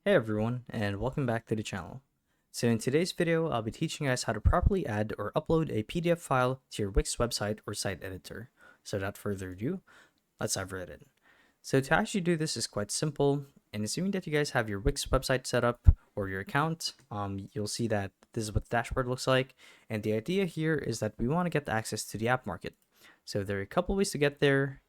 Hey everyone, and welcome back to the channel. So in today's video, I'll be teaching you guys how to properly add or upload a PDF file to your Wix website or site editor. So without further ado, let's dive right in. So to actually do this is quite simple, and assuming that you guys have your Wix website set up or your account, you'll see that this is what the dashboard looks like, and the idea here is that we want to get access to the app market. So there are a couple ways to get there.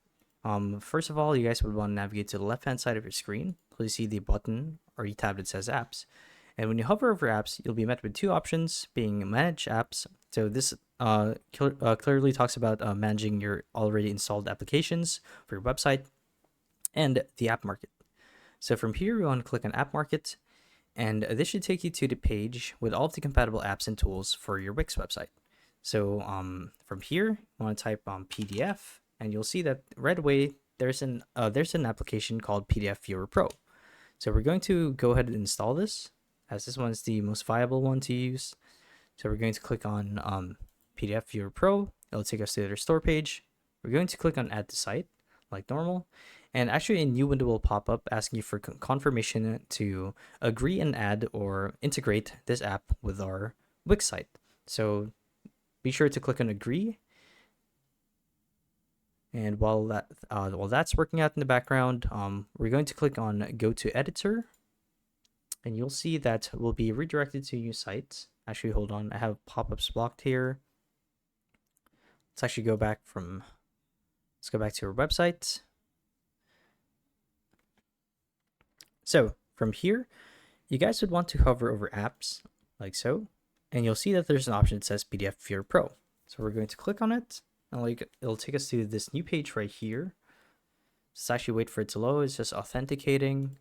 First of all, you guys would want to navigate to the left-hand side of your screen. You'll see the button or tab that says apps. And when you hover over apps, you'll be met with two options, being manage apps. So this clearly talks about managing your already installed applications for your website, and the app market. So from here, we want to click on app market, and this should take you to the page with all of the compatible apps and tools for your Wix website. So from here, you want to type PDF, and you'll see that right away there's an application called PDF Viewer Pro. So we're going to go ahead and install this, as this one is the most viable one to use. So we're going to click on PDF Viewer Pro. It'll take us to their store page. We're going to click on Add to Site, like normal. And actually a new window will pop up asking you for confirmation to agree and add or integrate this app with our Wix site. So be sure to click on Agree. And while that's working out in the background, we're going to click on Go to Editor, and you'll see that we'll be redirected to a new site. Actually, hold on, I have pop-ups blocked here. Let's go back to our website. So from here, you guys would want to hover over apps like so, and you'll see that there's an option that says PDF Viewer Pro. So we're going to click on it. And it'll take us to this new page right here. Just actually wait for it to load. It's just authenticating.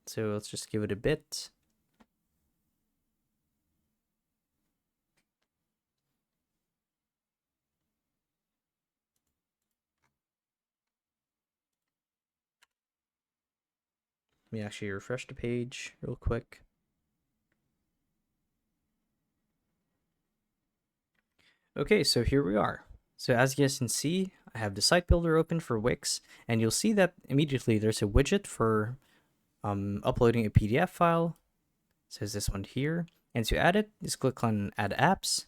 So let's just give it a bit. Let me actually refresh the page real quick. Okay, so here we are. So as you guys can see, I have the site builder open for Wix, and you'll see that immediately there's a widget for uploading a PDF file. It says this one here. And to add it, just click on Add Apps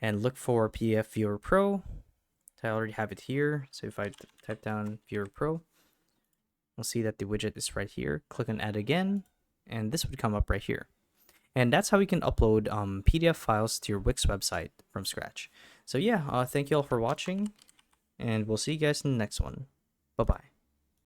and look for PDF Viewer Pro. I already have it here. So if I type down Viewer Pro, we'll see that the widget is right here. Click on Add again, and this would come up right here. And that's how we can upload PDF files to your Wix website from scratch. So yeah, thank you all for watching, and we'll see you guys in the next one. Bye-bye.